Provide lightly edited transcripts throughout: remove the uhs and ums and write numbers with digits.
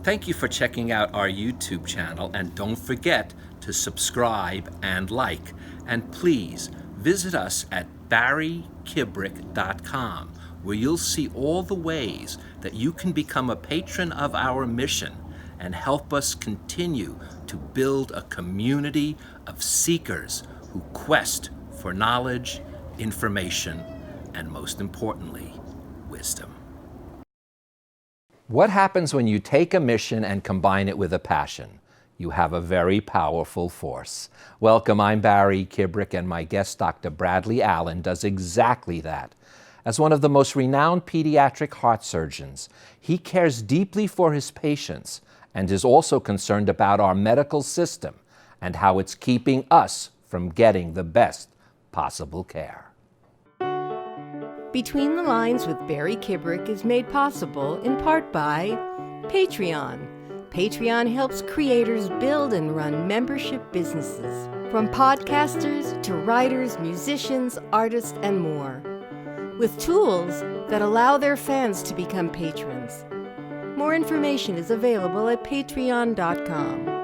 Thank you for checking out our YouTube channel, and don't forget to subscribe and like. And please visit us at barrykibrick.com, where you'll see all the ways that you can become a patron of our mission and help us continue to build a community of seekers who quest for knowledge, information, and most importantly, wisdom. What happens when you take a mission and combine it with a passion? You have a very powerful force. Welcome, I'm Barry Kibrick, and my guest, Dr. Bradley Allen, does exactly that. As one of the most renowned pediatric heart surgeons, he cares deeply for his patients and is also concerned about our medical system and how it's keeping us from getting the best possible care. Between the Lines with Barry Kibrick is made possible in part by Patreon. Patreon helps creators build and run membership businesses, from podcasters to writers, musicians, artists, and more, with tools that allow their fans to become patrons. More information is available at patreon.com.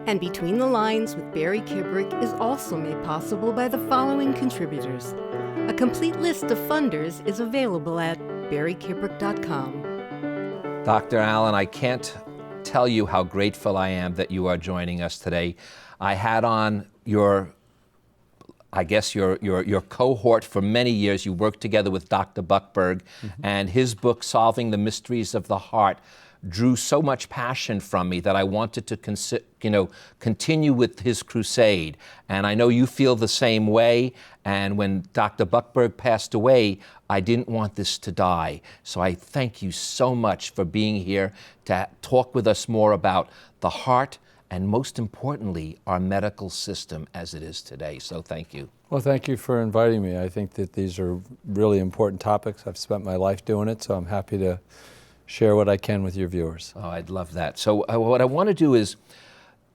And Between the Lines with Barry Kibrick is also made possible by the following contributors. A complete list of funders is available at barrykibrick.com. Dr. Allen, I can't tell you how grateful I am that you are joining us today. I had on your cohort for many years. You worked together with Dr. Buckberg, and his book, Solving the Mysteries of the Heart, drew so much passion from me that I wanted to continue with his crusade. And I know you feel the same way. And when Dr. Buckberg passed away, I didn't want this to die. So I thank you so much for being here to talk with us more about the heart and, most importantly, our medical system as it is today. So thank you. Well, thank you for inviting me. I think that these are really important topics. I've spent my life doing it, so I'm happy to share what I can with your viewers. Oh, I'd love that. So what I want to do is,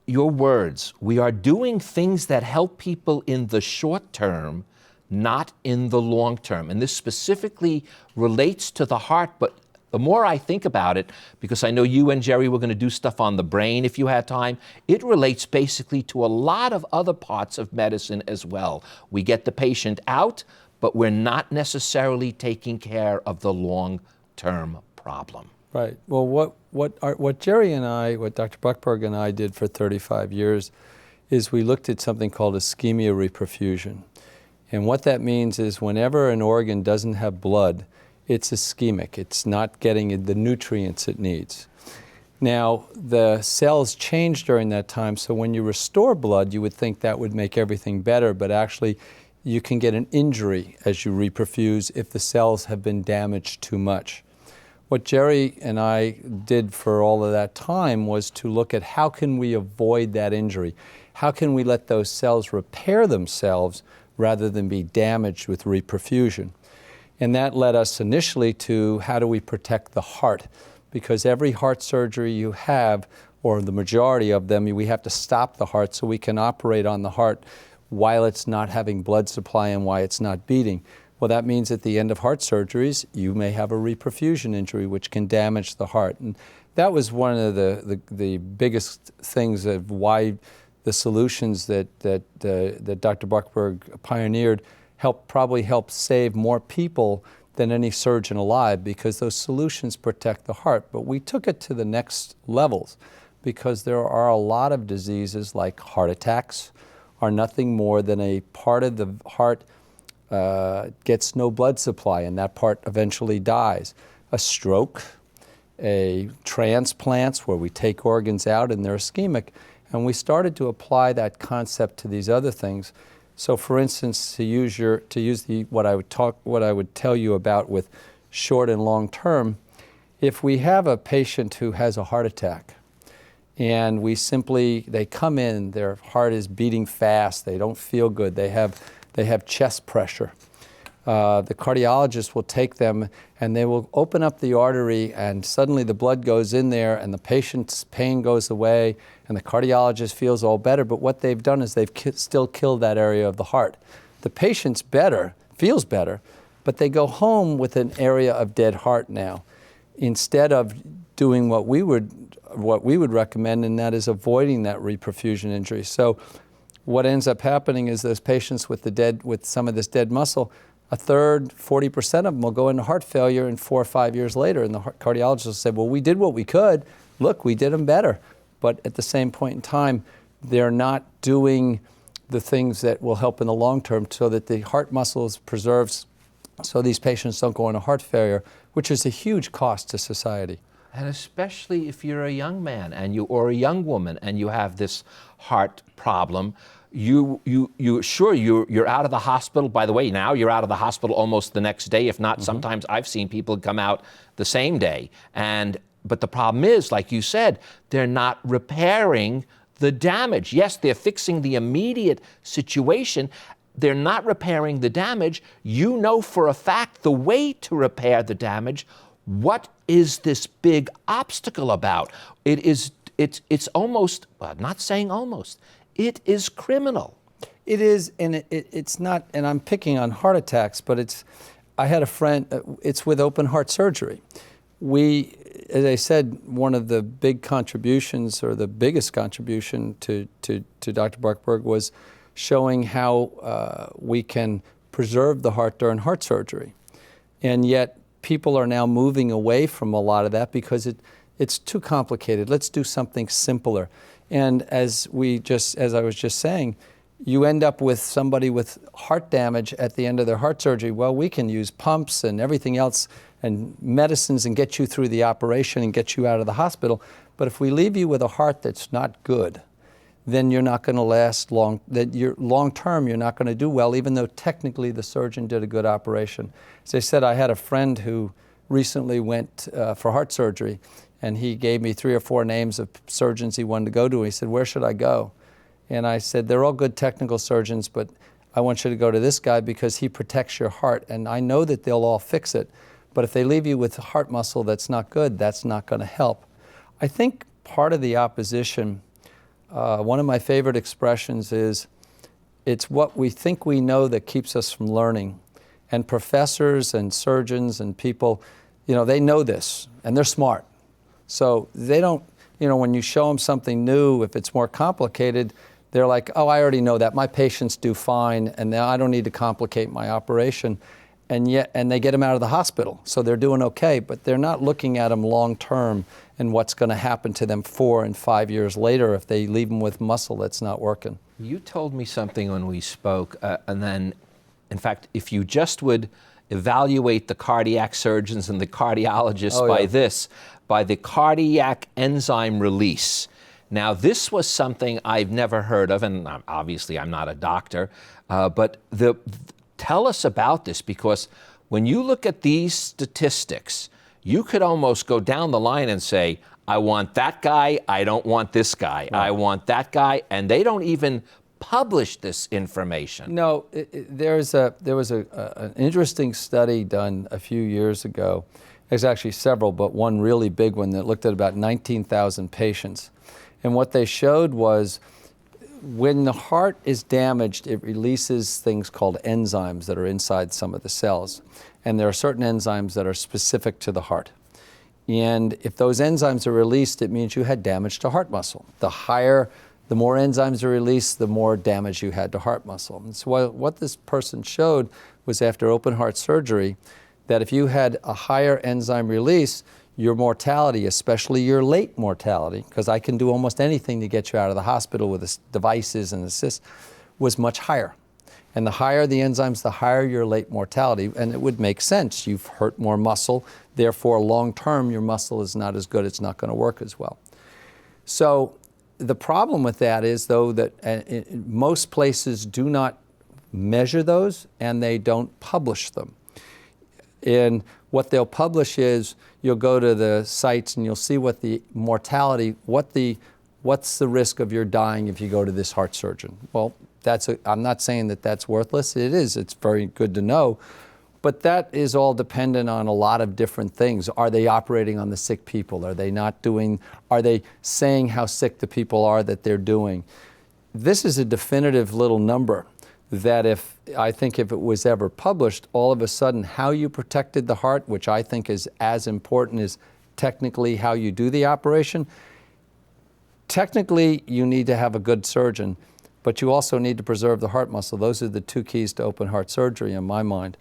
your words, we are doing things that help people in the short term, not in the long term. And this specifically relates to the heart, but the more I think about it, because I know you and Jerry were going to do stuff on the brain if you had time, it relates basically to a lot of other parts of medicine as well. We get the patient out, but we're not necessarily taking care of the long-term problem. Right. Well, what Jerry and I, what Dr. Buckberg and I did for 35 years is we looked at something called ischemia reperfusion. And what that means is whenever an organ doesn't have blood, it's ischemic. It's not getting the nutrients it needs. Now, the cells change during that time, so when you restore blood, you would think that would make everything better, but actually you can get an injury as you reperfuse if the cells have been damaged too much. What Jerry and I did for all of that time was to look at how can we avoid that injury? How can we let those cells repair themselves rather than be damaged with reperfusion? And that led us initially to how do we protect the heart? Because every heart surgery you have, or the majority of them, we have to stop the heart so we can operate on the heart while it's not having blood supply and why it's not beating. Well, that means at the end of heart surgeries, you may have a reperfusion injury, which can damage the heart. And that was one of the biggest things of why the solutions that Dr. Buckberg pioneered probably helped save more people than any surgeon alive, because those solutions protect the heart. But we took it to the next levels, because there are a lot of diseases like heart attacks are nothing more than a part of the heart gets no blood supply, and that part eventually dies. A stroke, a transplants where we take organs out and they're ischemic, and we started to apply that concept to these other things. So, for instance, what I would tell you about with short and long term, if we have a patient who has a heart attack, and they come in, their heart is beating fast, they don't feel good, they have chest pressure. The cardiologist will take them and they will open up the artery, and suddenly the blood goes in there and the patient's pain goes away and the cardiologist feels all better, but what they've done is they've still killed that area of the heart. The patient's better, feels better, but they go home with an area of dead heart now, instead of doing what we would recommend, and that is avoiding that reperfusion injury. So what ends up happening is those patients with some of this dead muscle, a third, 40% of them will go into heart failure, and 4 or 5 years later, and the cardiologist will say, well, we did what we could. Look, we did them better. But at the same point in time, they're not doing the things that will help in the long term so that the heart muscle is preserved, so these patients don't go into heart failure, which is a huge cost to society. And especially if you're a young man or a young woman and you have this heart problem, you're out of the hospital. By the way, now you're out of the hospital almost the next day. If not, sometimes I've seen people come out the same day. But the problem is, like you said, they're not repairing the damage. Yes, they're fixing the immediate situation. They're not repairing the damage. You know for a fact the way to repair the damage. What is this big obstacle about? It's almost, well, not saying almost, it is criminal. It is, and it's not, and I'm picking on heart attacks, but I had a friend, it's with open heart surgery. As I said, one of the big contributions, or the biggest contribution to Dr. Buckberg, was showing how we can preserve the heart during heart surgery. And yet people are now moving away from a lot of that because it's too complicated. Let's do something simpler. And as I was just saying, you end up with somebody with heart damage at the end of their heart surgery. Well, we can use pumps and everything else and medicines and get you through the operation and get you out of the hospital. But if we leave you with a heart that's not good, then you're not going to last long. Long term, you're not going to do well, even though technically the surgeon did a good operation. As I said, I had a friend who recently went for heart surgery, and he gave me 3 or 4 names of surgeons he wanted to go to. He said, where should I go? And I said, they're all good technical surgeons, but I want you to go to this guy because he protects your heart, and I know that they'll all fix it. But if they leave you with heart muscle that's not good, that's not going to help. I think part of the opposition, one of my favorite expressions is, it's what we think we know that keeps us from learning. And professors and surgeons and people, they know this, and they're smart. So they don't, when you show them something new, if it's more complicated, they're like, oh, I already know that. My patients do fine, and now I don't need to complicate my operation. And they get them out of the hospital, so they're doing okay, but they're not looking at them long term and what's going to happen to them 4 and 5 years later if they leave them with muscle that's not working. You told me something when we spoke, and then, in fact, if you just would evaluate the cardiac surgeons and the cardiologists by the cardiac enzyme release. Now, this was something I've never heard of, and obviously I'm not a doctor, but tell us about this, because when you look at these statistics, you could almost go down the line and say, I want that guy, I don't want this guy, right. I want that guy, and they don't even publish this information. No, there was an interesting study done a few years ago. There's actually several, but one really big one that looked at about 19,000 patients. And what they showed was, when the heart is damaged, it releases things called enzymes that are inside some of the cells. And there are certain enzymes that are specific to the heart. And if those enzymes are released, it means you had damage to heart muscle. The more enzymes are released, the more damage you had to heart muscle. And so what this person showed was, after open heart surgery, that if you had a higher enzyme release, your mortality, especially your late mortality, because I can do almost anything to get you out of the hospital with devices and assists, was much higher. And the higher the enzymes, the higher your late mortality. And it would make sense. You've hurt more muscle. Therefore, long term, your muscle is not as good. It's not going to work as well. So the problem with that is, though, that most places do not measure those, and they don't publish them. And what they'll publish is, you'll go to the sites and you'll see what the mortality, what's the risk of your dying if you go to this heart surgeon. Well, I'm not saying that that's worthless. It is. It's very good to know. But that is all dependent on a lot of different things. Are they operating on the sick people? Are they saying how sick the people are that they're doing? This is a definitive little number. that if it was ever published, all of a sudden how you protected the heart, which I think is as important as technically how you do the operation. Technically, you need to have a good surgeon, but you also need to preserve the heart muscle. Those are the two keys to open heart surgery in my mind.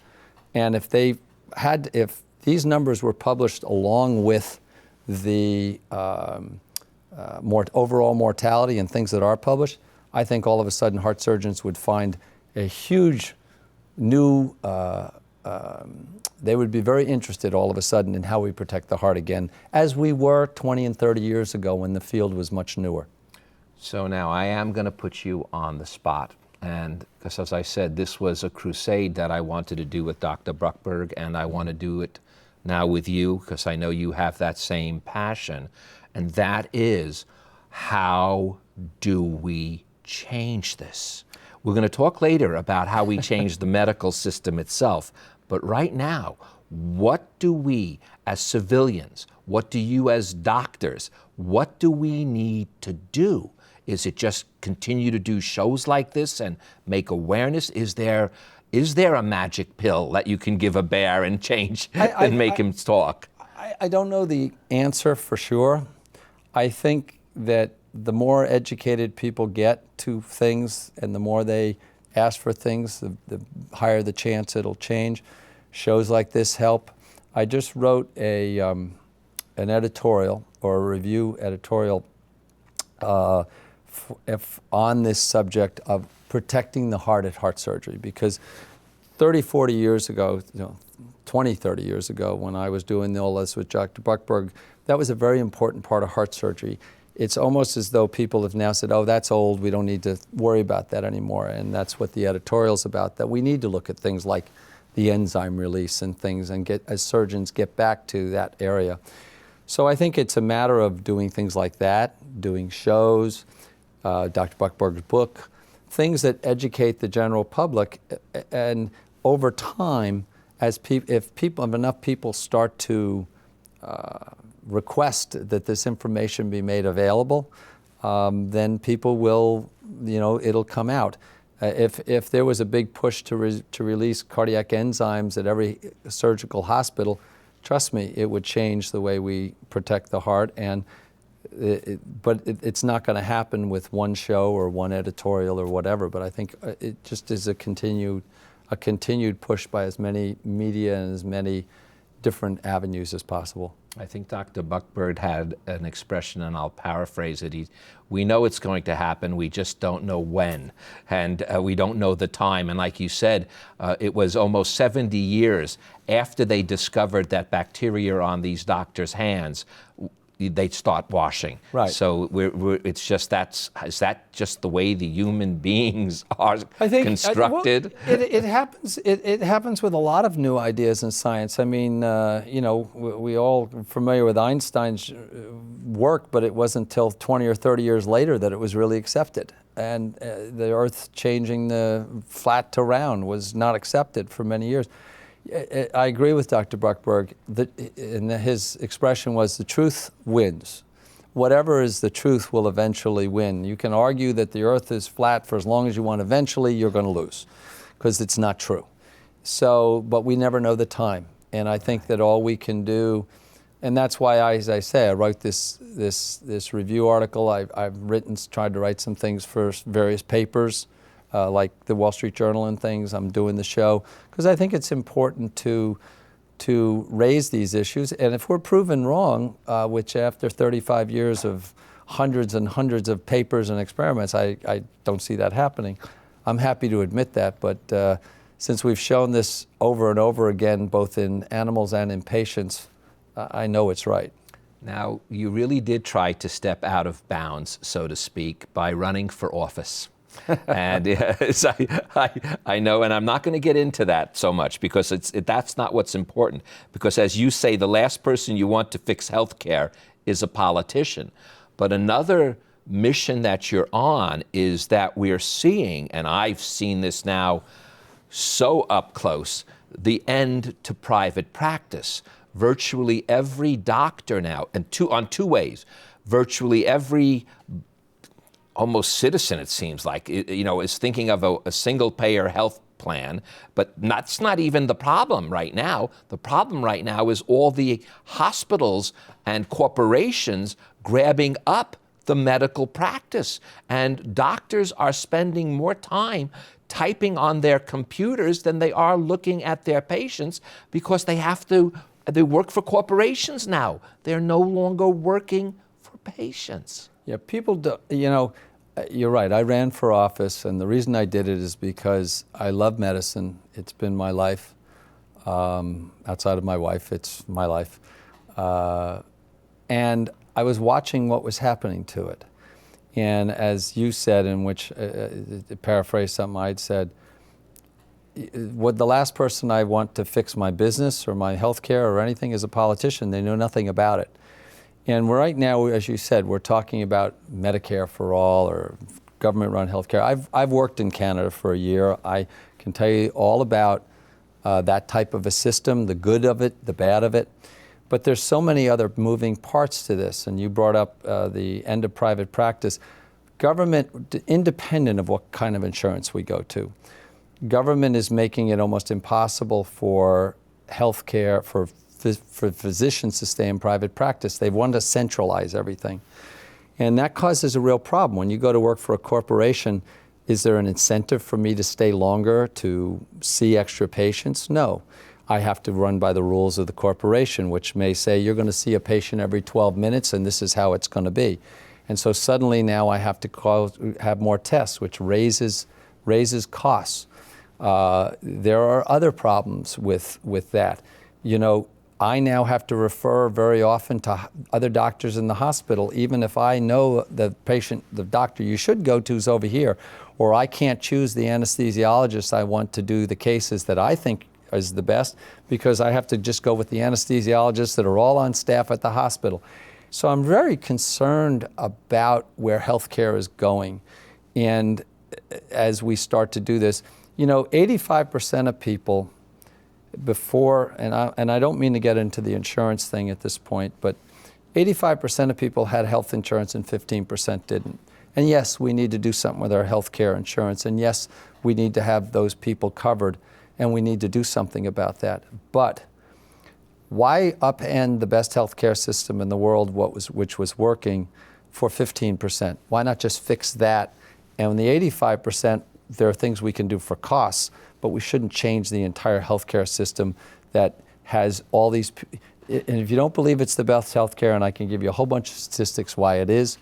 And if these numbers were published along with the overall mortality and things that are published, I think all of a sudden heart surgeons would find a huge new, they would be very interested all of a sudden in how we protect the heart again, as we were 20 and 30 years ago when the field was much newer. So now I am going to put you on the spot. And because, as I said, this was a crusade that I wanted to do with Dr. Bruckberg, and I want to do it now with you because I know you have that same passion. And that is, how do we change this? We're going to talk later about how we change the medical system itself. But right now, what do we as civilians, what do you as doctors, what do we need to do? Is it just continue to do shows like this and make awareness? Is there a magic pill that you can give a bear and change and make him talk? I don't know the answer for sure. I think that the more educated people get to things and the more they ask for things, the higher the chance it'll change. Shows like this help. I just wrote an editorial or a review editorial on this subject of protecting the heart at heart surgery, because 30, 40 years ago, 20, 30 years ago, when I was doing all this with Dr. Bruckberg, that was a very important part of heart surgery. It's almost as though people have now said, oh, that's old, we don't need to worry about that anymore. And that's what the editorial's about, that we need to look at things like the enzyme release and things, and as surgeons get back to that area. So I think it's a matter of doing things like that, doing shows, Dr. Bruckberg's book, things that educate the general public. And over time, if enough people start to request that this information be made available, then people will, it'll come out. If there was a big push to release cardiac enzymes at every surgical hospital, trust me, it would change the way we protect the heart. But it's not going to happen with one show or one editorial or whatever. But I think it just is a continued push by as many media and as many different avenues as possible. I think Dr. Bruckberg had an expression, and I'll paraphrase it. We know it's going to happen, we just don't know when, and we don't know the time. And like you said, it was almost 70 years after they discovered that bacteria are on these doctors' hands, they'd start washing. Right. So it's just is that just the way the human beings are constructed? It happens. It happens with a lot of new ideas in science. I mean, we all are familiar with Einstein's work, but it wasn't until 20 or 30 years later that it was really accepted. And the Earth changing the flat to round was not accepted for many years. I agree with Dr. Bruckberg, and his expression was, the truth wins. Whatever is the truth will eventually win. You can argue that the Earth is flat for as long as you want. Eventually, you're going to lose, because it's not true. So, but we never know the time. And I think that all we can do, and that's why, as I say, I wrote this review article. I've tried to write some things for various papers, like the Wall Street Journal and things. I'm doing the show because I think it's important to raise these issues. And if we're proven wrong, which after 35 years of hundreds and hundreds of papers and experiments, I don't see that happening. I'm happy to admit that, but since we've shown this over and over again, both in animals and in patients, I know it's right. Now, you really did try to step out of bounds, so to speak, by running for office. And yes, I know, and I'm not going to get into that so much because that's not what's important. Because as you say, the last person you want to fix healthcare is a politician. But another mission that you're on is that we're seeing, and I've seen this now so up close, the end to private practice. Virtually every doctor now, and on two ways, virtually every almost citizen, it seems like, is thinking of a single-payer health plan, but that's not even the problem right now. The problem right now is all the hospitals and corporations grabbing up the medical practice, and doctors are spending more time typing on their computers than they are looking at their patients, because they work for corporations now. They're no longer working for patients. Yeah, people do, you're right. I ran for office, and the reason I did it is because I love medicine. It's been my life. Outside of my wife, it's my life. And I was watching what was happening to it. And as you said, in which, to paraphrase something I'd said, what the last person I want to fix my business or my health care or anything is a politician. They know nothing about it. And right now, as you said, we're talking about Medicare for all or government-run health care. I've worked in Canada for a year. I can tell you all about that type of a system, the good of it, the bad of it. But there's so many other moving parts to this, and you brought up the end of private practice. Government, independent of what kind of insurance we go to, government is making it almost impossible for health care, for physicians to stay in private practice. They want to centralize everything. And that causes a real problem. When you go to work for a corporation, is there an incentive for me to stay longer, to see extra patients? No. I have to run by the rules of the corporation, which may say you're going to see a patient every 12 minutes and this is how it's going to be. And so suddenly now I have to have more tests, which raises costs. There are other problems with that. I now have to refer very often to other doctors in the hospital, even if I know the patient, the doctor you should go to is over here, or I can't choose the anesthesiologist I want to do the cases that I think is the best, because I have to just go with the anesthesiologists that are all on staff at the hospital. So I'm very concerned about where healthcare is going. And as we start to do this, 85% of people before, and I don't mean to get into the insurance thing at this point, but 85% of people had health insurance and 15% didn't. And yes, we need to do something with our health care insurance. And yes, we need to have those people covered. And we need to do something about that. But why upend the best healthcare system in the world, which was working, for 15%? Why not just fix that? And the 85%, there are things we can do for costs, but we shouldn't change the entire healthcare system that has all these. And if you don't believe it's the best healthcare, and I can give you a whole bunch of statistics why it is,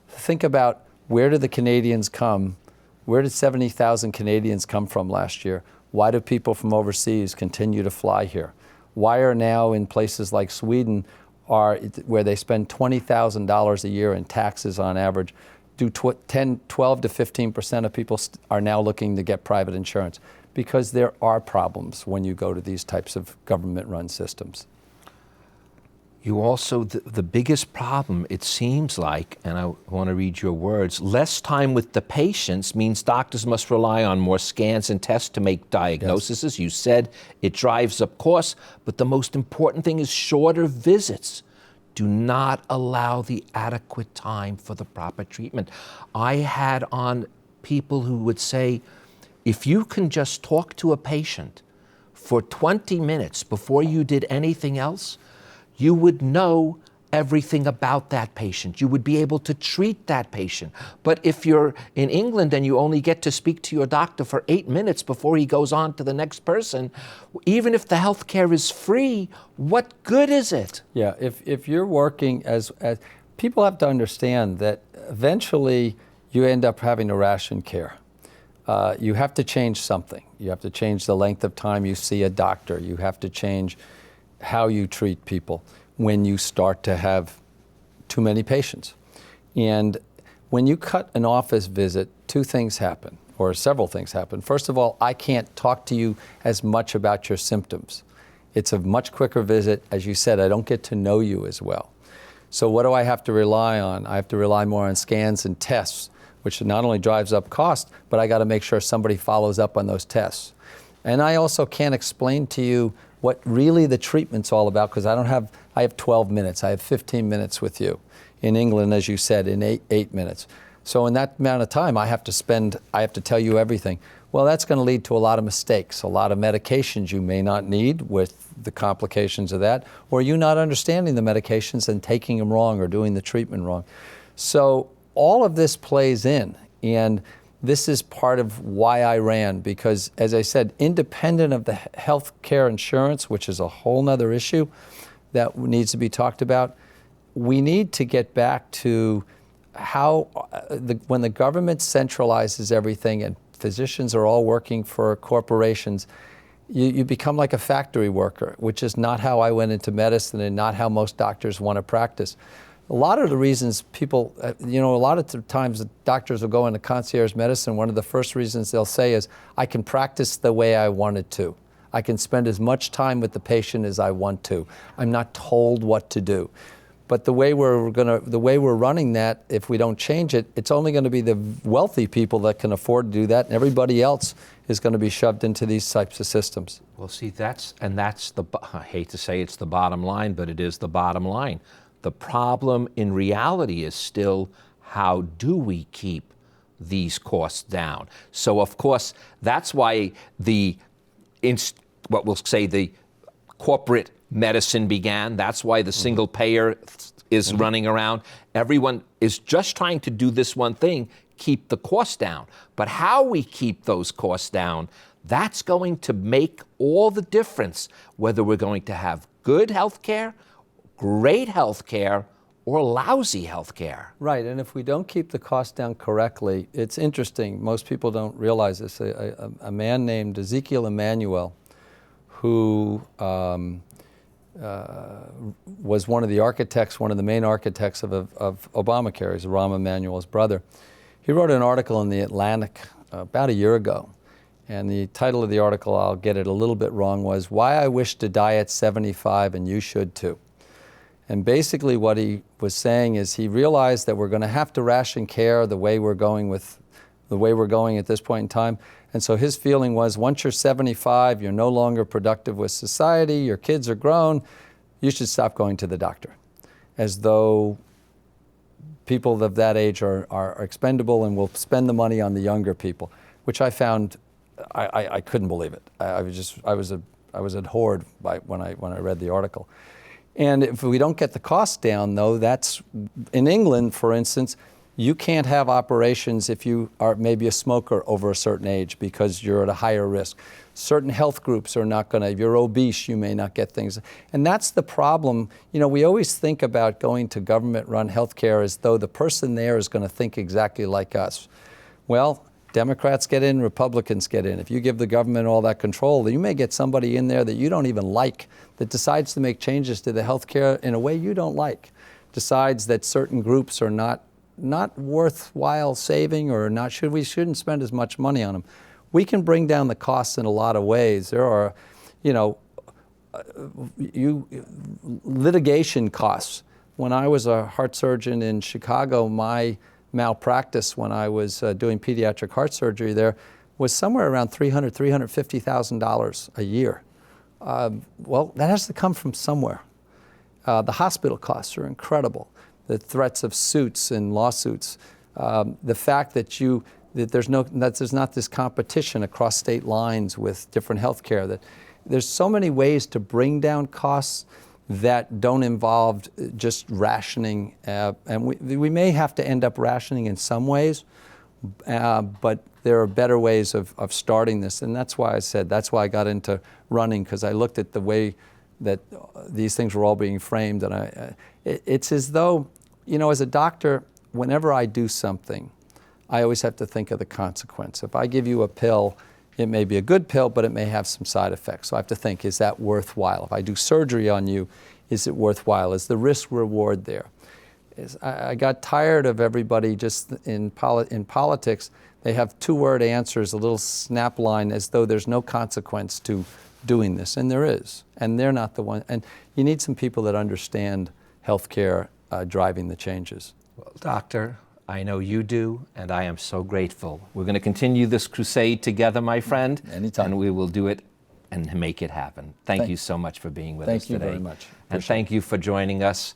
think about where did the Canadians come? Where did 70,000 Canadians come from last year? Why do people from overseas continue to fly here? Why are now in places like Sweden, where they spend $20,000 a year in taxes on average, 12 to 15% of people are now looking to get private insurance? Because there are problems when you go to these types of government-run systems. You also, the biggest problem, it seems like, and I want to read your words, less time with the patients means doctors must rely on more scans and tests to make diagnoses. Yes. You said it drives up costs, but the most important thing is shorter visits. Do not allow the adequate time for the proper treatment. I had on people who would say, if you can just talk to a patient for 20 minutes before you did anything else, you would know everything about that patient. You would be able to treat that patient. But if you're in England and you only get to speak to your doctor for 8 minutes before he goes on to the next person, even if the health care is free, what good is it? Yeah, if you're working as people have to understand that eventually you end up having to ration care. You have to change something. You have to change the length of time you see a doctor. You have to change how you treat people when you start to have too many patients. And when you cut an office visit, two things happen, or several things happen. First of all, I can't talk to you as much about your symptoms. It's a much quicker visit. As you said, I don't get to know you as well. So what do I have to rely on? I have to rely more on scans and tests, which not only drives up cost, but I got to make sure somebody follows up on those tests. And I also can't explain to you what really the treatment's all about, because I have 12 minutes. I have 15 minutes with you. In England, as you said, in eight minutes. So in that amount of time, I have to tell you everything. Well, that's going to lead to a lot of mistakes, a lot of medications you may not need with the complications of that, or you not understanding the medications and taking them wrong or doing the treatment wrong. So all of this plays in, and this is part of why I ran, because as I said, independent of the health care insurance, which is a whole nother issue that needs to be talked about, we need to get back to how, when the government centralizes everything and physicians are all working for corporations, you become like a factory worker, which is not how I went into medicine and not how most doctors want to practice. A lot of the reasons people, a lot of times doctors will go into concierge medicine, one of the first reasons they'll say is, I can practice the way I wanted to. I can spend as much time with the patient as I want to. I'm not told what to do. But the way we're running that, if we don't change it, it's only going to be the wealthy people that can afford to do that, and everybody else is going to be shoved into these types of systems. Well, see, I hate to say it's the bottom line, but it is the bottom line. The problem in reality is still, how do we keep these costs down? So, of course, that's why the corporate medicine began. That's why the single payer is running around. Everyone is just trying to do this one thing, keep the costs down. But how we keep those costs down, that's going to make all the difference, whether we're going to have good health care, great health care, or lousy health care. Right, and if we don't keep the cost down correctly, it's interesting. Most people don't realize this. A man named Ezekiel Emanuel, who was one of the main architects of Obamacare. He's Rahm Emanuel's brother. He wrote an article in The Atlantic about a year ago, and the title of the article, I'll get it a little bit wrong, was "Why I Wish to Die at 75 and You Should Too." And basically what he was saying is he realized that we're going to have to ration care the way we're going at this point in time. And so his feeling was, once you're 75, you're no longer productive with society, your kids are grown, you should stop going to the doctor. As though people of that age are expendable and will spend the money on the younger people, which I found, I couldn't believe it. I was abhorred by when I read the article. And if we don't get the cost down, though, that's, in England, for instance, you can't have operations if you are maybe a smoker over a certain age because you're at a higher risk. Certain health groups are not going to, if you're obese, you may not get things. And that's the problem. We always think about going to government-run healthcare as though the person there is going to think exactly like us. Well, Democrats get in, Republicans get in. If you give the government all that control, you may get somebody in there that you don't even like that decides to make changes to the healthcare in a way you don't like, decides that certain groups are not worthwhile saving or we shouldn't spend as much money on them. We can bring down the costs in a lot of ways. There are, litigation costs. When I was a heart surgeon in Chicago, my malpractice when I was doing pediatric heart surgery there was somewhere around $300,000, $350,000 a year. Well, that has to come from somewhere. The hospital costs are incredible. The threats of suits and lawsuits, the fact that there's not this competition across state lines with different healthcare. That there's so many ways to bring down costs that don't involve just rationing, and we may have to end up rationing in some ways, but there are better ways of starting this, and that's why I got into running, because I looked at the way that these things were all being framed, and it's as though, as a doctor, whenever I do something, I always have to think of the consequence. If I give you a pill, it may be a good pill, but it may have some side effects. So I have to think, is that worthwhile? If I do surgery on you, is it worthwhile? Is the risk reward there? I got tired of everybody just in politics. They have two-word answers, a little snap line, as though there's no consequence to doing this, and there is. And they're not the one. And you need some people that understand healthcare driving the changes. Well, Doctor, I know you do, and I am so grateful. We're going to continue this crusade together, my friend. Anytime. And we will do it and make it happen. Thank you so much for being with us today. Thank you very much. And thank you for joining us.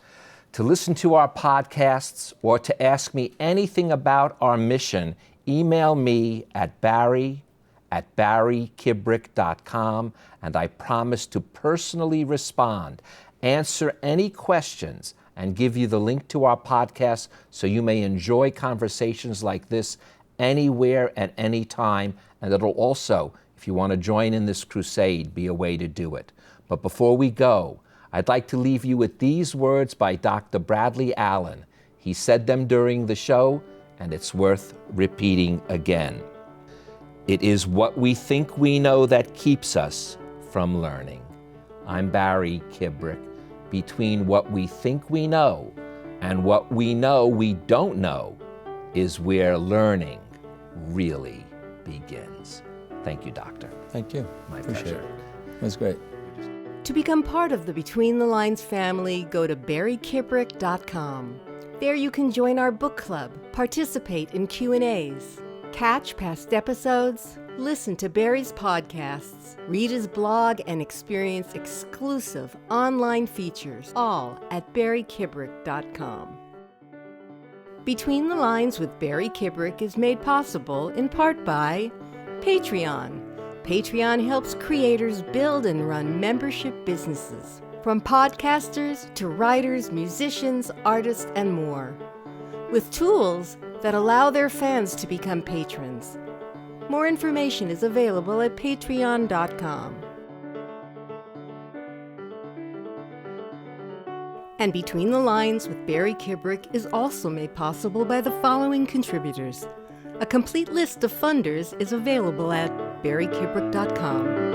To listen to our podcasts or to ask me anything about our mission, email me at barry@barrykibrick.com, and I promise to personally respond, answer any questions, and give you the link to our podcast so you may enjoy conversations like this anywhere at any time, and it'll also, if you want to join in this crusade, be a way to do it. But before we go, I'd like to leave you with these words by Dr. Bradley Allen. He said them during the show, and it's worth repeating again. It is what we think we know that keeps us from learning. I'm Barry Kibrick. Between what we think we know and what we know we don't know is where learning really begins. Thank you, Doctor. Thank you. My Appreciate pleasure. it. It was great. To become part of the Between the Lines family, go to barrykibrick.com. There you can join our book club, participate in Q&As, catch past episodes, listen to Barry's podcasts, read his blog, and experience exclusive online features, all at barrykibrick.com. Between the Lines with Barry Kibrick is made possible in part by Patreon. Patreon helps creators build and run membership businesses, from podcasters to writers, musicians, artists, and more, with tools that allow their fans to become patrons. More information is available at patreon.com. And Between the Lines with Barry Kibrick is also made possible by the following contributors. A complete list of funders is available at barrykibrick.com.